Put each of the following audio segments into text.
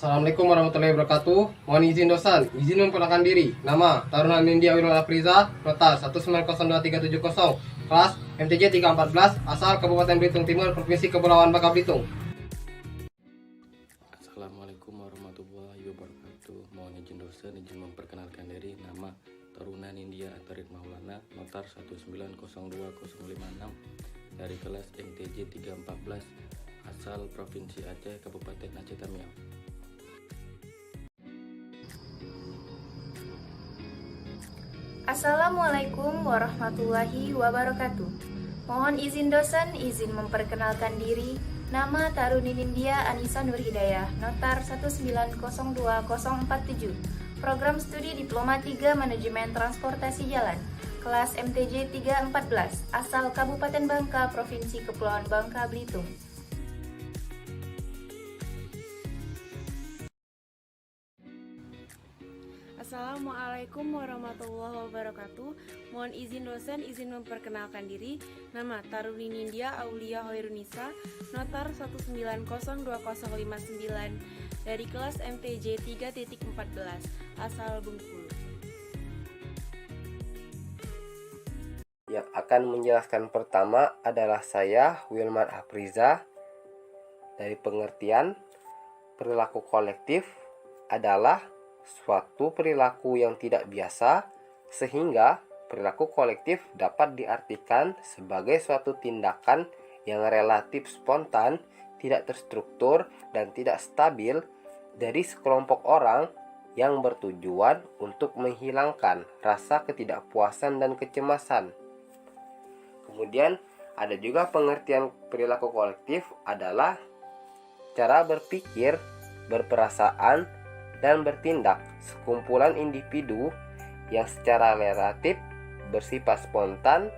Assalamualaikum warahmatullahi wabarakatuh. Mohon izin dosen, izin memperkenalkan diri. Nama Taruna Nindya Wirul Afriza, nota 1902370, kelas MTJ 314, asal Kabupaten Belitung Timur, Provinsi Kepulauan Bangka Belitung. Assalamualaikum warahmatullahi wabarakatuh. Mohon izin dosen, izin memperkenalkan diri. Nama Taruna Nindya Atarit Maulana, notar 1902056, dari kelas MTJ 314, asal Provinsi Aceh, Kabupaten Aceh Tamiang. Assalamualaikum warahmatullahi wabarakatuh. Mohon izin dosen, izin memperkenalkan diri. Nama Taruni Nindya Anissa Nurhidayah, notar 1902047, Program Studi Diploma 3 Manajemen Transportasi Jalan, kelas MTJ 314, asal Kabupaten Bangka, Provinsi Kepulauan Bangka Belitung. Assalamualaikum warahmatullahi wabarakatuh. Mohon izin dosen, izin memperkenalkan diri. Nama Taruni Nindya Aulia Hoirunisa, notar 1902059, dari kelas MTJ 3.14, asal Bengkulu. Yang akan menjelaskan pertama adalah saya, Wilman Afriza. Dari pengertian, perilaku kolektif adalah suatu perilaku yang tidak biasa, sehingga perilaku kolektif dapat diartikan sebagai suatu tindakan yang relatif spontan, tidak terstruktur, dan tidak stabil dari sekelompok orang yang bertujuan untuk menghilangkan rasa ketidakpuasan dan kecemasan. Kemudian ada juga pengertian perilaku kolektif adalah cara berpikir, berperasaan, dan bertindak sekumpulan individu yang secara relatif bersifat spontan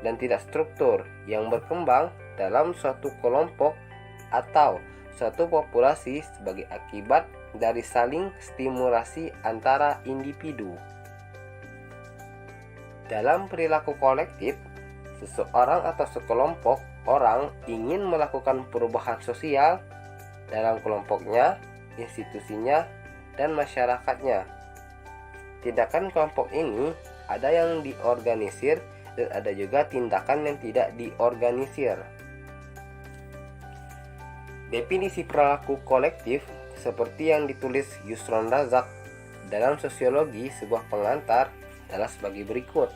dan tidak struktur, yang berkembang dalam suatu kelompok atau suatu populasi sebagai akibat dari saling stimulasi antara individu. Dalam perilaku kolektif, seseorang atau sekelompok orang ingin melakukan perubahan sosial dalam kelompoknya, institusinya, dan masyarakatnya. Tindakan kelompok ini ada yang diorganisir dan ada juga tindakan yang tidak diorganisir. Definisi perilaku kolektif seperti yang ditulis Yusron Razak dalam Sosiologi Sebuah Pengantar adalah sebagai berikut.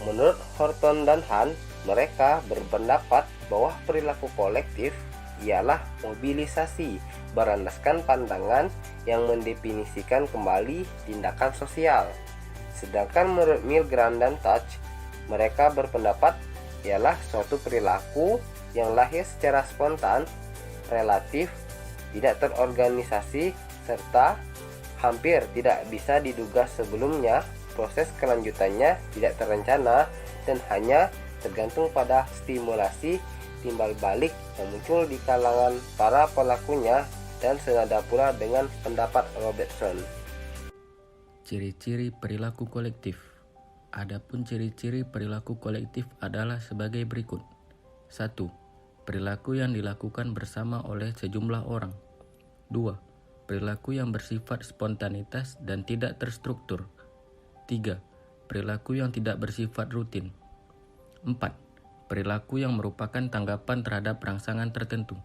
Menurut Horton dan Han, mereka berpendapat bahwa perilaku kolektif ialah mobilisasi berlandaskan pandangan yang mendefinisikan kembali tindakan sosial. Sedangkan menurut Milgram dan Touch, mereka berpendapat ialah suatu perilaku yang lahir secara spontan, relatif, tidak terorganisasi, serta hampir tidak bisa diduga sebelumnya. Proses kelanjutannya tidak terencana dan hanya tergantung pada stimulasi timbal balik yang muncul di kalangan para pelakunya, dan senada pula dengan pendapat Robertson. Ciri-ciri perilaku kolektif. Adapun ciri-ciri perilaku kolektif adalah sebagai berikut. 1. Perilaku yang dilakukan bersama oleh sejumlah orang. 2. Perilaku yang bersifat spontanitas dan tidak terstruktur. 3. Perilaku yang tidak bersifat rutin. 4. Perilaku yang merupakan tanggapan terhadap rangsangan tertentu.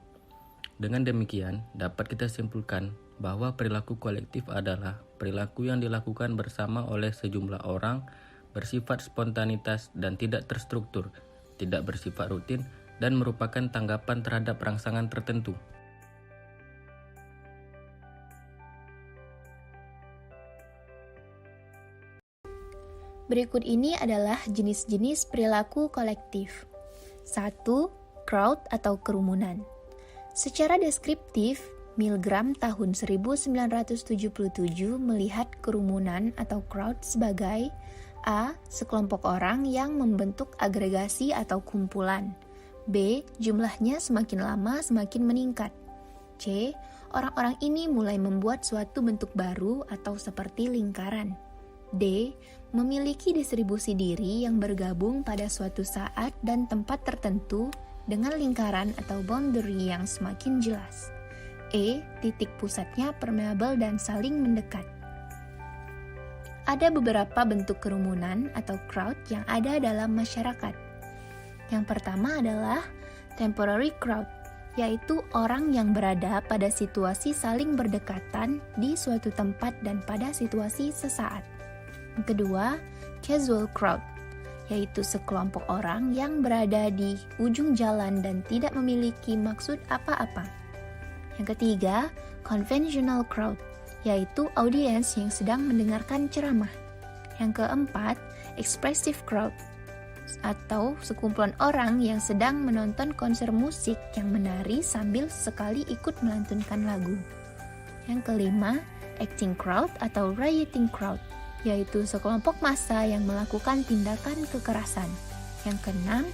Dengan demikian, dapat kita simpulkan bahwa perilaku kolektif adalah perilaku yang dilakukan bersama oleh sejumlah orang, bersifat spontanitas dan tidak terstruktur, tidak bersifat rutin, dan merupakan tanggapan terhadap rangsangan tertentu. Berikut ini adalah jenis-jenis perilaku kolektif. 1. Crowd atau kerumunan. Secara deskriptif, Milgram tahun 1977 melihat kerumunan atau crowd sebagai A. Sekelompok orang yang membentuk agregasi atau kumpulan. B. Jumlahnya semakin lama semakin meningkat. C. Orang-orang ini mulai membuat suatu bentuk baru atau seperti lingkaran. D. Memiliki distribusi diri yang bergabung pada suatu saat dan tempat tertentu dengan lingkaran atau boundary yang semakin jelas. E. Titik pusatnya permeable dan saling mendekat. Ada beberapa bentuk kerumunan atau crowd yang ada dalam masyarakat. Yang pertama adalah temporary crowd, yaitu orang yang berada pada situasi saling berdekatan di suatu tempat dan pada situasi sesaat. Yang kedua, casual crowd, yaitu sekelompok orang yang berada di ujung jalan dan tidak memiliki maksud apa-apa. Yang ketiga, conventional crowd, yaitu audiens yang sedang mendengarkan ceramah. Yang keempat, expressive crowd, atau sekumpulan orang yang sedang menonton konser musik yang menari sambil sekali ikut melantunkan lagu. Yang kelima, acting crowd atau rioting crowd, yaitu sekelompok massa yang melakukan tindakan kekerasan. Yang keenam,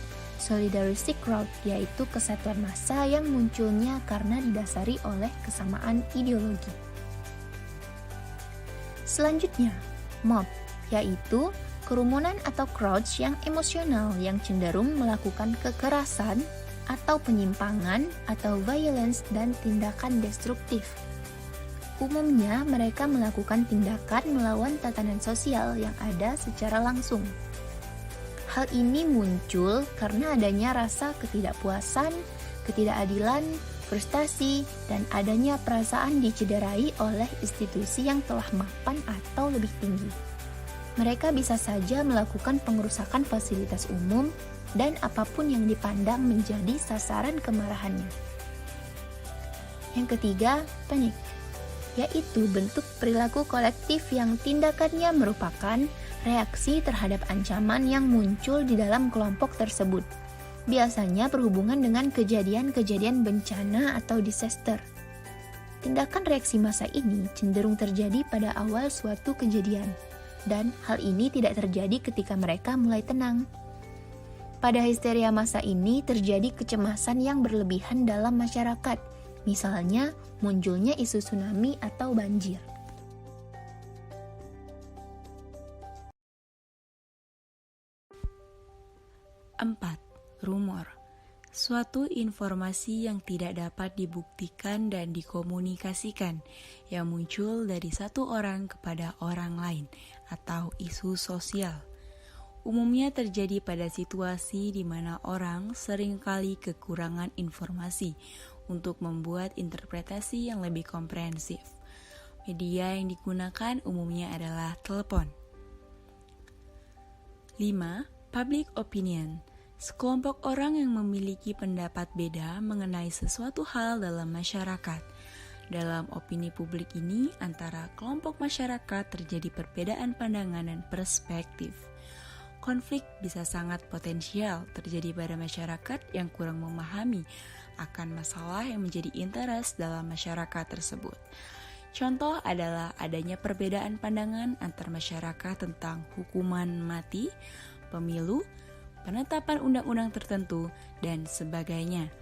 solidaristic crowd, yaitu kesatuan massa yang munculnya karena didasari oleh kesamaan ideologi. Selanjutnya, mob, yaitu kerumunan atau crowds yang emosional yang cenderung melakukan kekerasan atau penyimpangan atau violence dan tindakan destruktif. Umumnya mereka melakukan tindakan melawan tatanan sosial yang ada secara langsung. Hal ini muncul karena adanya rasa ketidakpuasan, ketidakadilan, frustasi, dan adanya perasaan dicederai oleh institusi yang telah mapan atau lebih tinggi. Mereka bisa saja melakukan pengerusakan fasilitas umum dan apapun yang dipandang menjadi sasaran kemarahannya. Yang ketiga, panik, yaitu bentuk perilaku kolektif yang tindakannya merupakan reaksi terhadap ancaman yang muncul di dalam kelompok tersebut. Biasanya berhubungan dengan kejadian-kejadian bencana atau disaster. Tindakan reaksi massa ini cenderung terjadi pada awal suatu kejadian, dan hal ini tidak terjadi ketika mereka mulai tenang. Pada histeria massa ini terjadi kecemasan yang berlebihan dalam masyarakat, misalnya munculnya isu tsunami atau banjir. Empat, rumor. Suatu informasi yang tidak dapat dibuktikan dan dikomunikasikan, yang muncul dari satu orang kepada orang lain, atau isu sosial. Umumnya terjadi pada situasi di mana orang seringkali kekurangan informasi untuk membuat interpretasi yang lebih komprehensif. Media yang digunakan umumnya adalah telepon. 5. Public opinion. Sekelompok orang yang memiliki pendapat beda mengenai sesuatu hal dalam masyarakat. Dalam opini publik ini, antara kelompok masyarakat terjadi perbedaan pandangan dan perspektif. Konflik bisa sangat potensial terjadi pada masyarakat yang kurang memahami akan masalah yang menjadi interest dalam masyarakat tersebut. Contoh adalah adanya perbedaan pandangan antar masyarakat tentang hukuman mati, pemilu, penetapan undang-undang tertentu, dan sebagainya.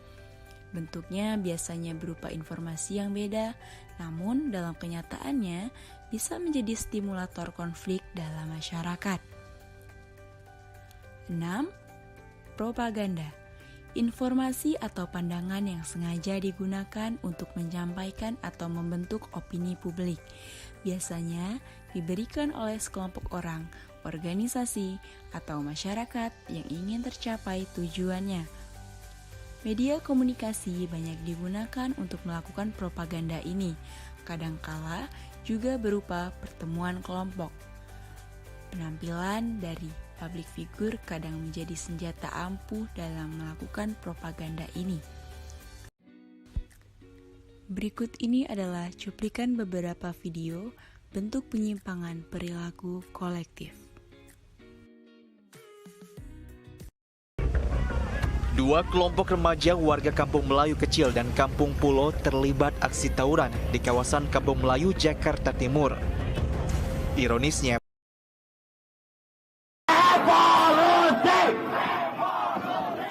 Bentuknya biasanya berupa informasi yang beda, namun dalam kenyataannya bisa menjadi stimulator konflik dalam masyarakat. 6. Propaganda. Informasi atau pandangan yang sengaja digunakan untuk menyampaikan atau membentuk opini publik. Biasanya diberikan oleh sekelompok orang, organisasi, atau masyarakat yang ingin tercapai tujuannya. Media komunikasi banyak digunakan untuk melakukan propaganda ini, kadangkala juga berupa pertemuan kelompok. Penampilan dari public figure kadang menjadi senjata ampuh dalam melakukan propaganda ini. Berikut ini adalah cuplikan beberapa video bentuk penyimpangan perilaku kolektif. Dua kelompok remaja warga Kampung Melayu Kecil dan Kampung Pulo terlibat aksi tawuran di kawasan Kampung Melayu, Jakarta Timur. Ironisnya,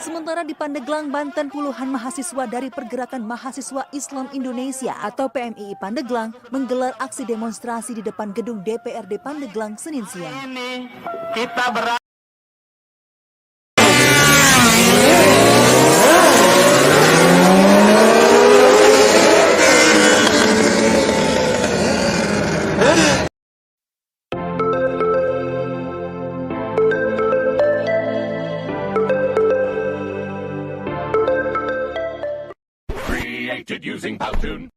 sementara di Pandeglang, Banten, puluhan mahasiswa dari Pergerakan Mahasiswa Islam Indonesia atau PMII Pandeglang menggelar aksi demonstrasi di depan gedung DPRD Pandeglang Senin siang. created using Powtoon.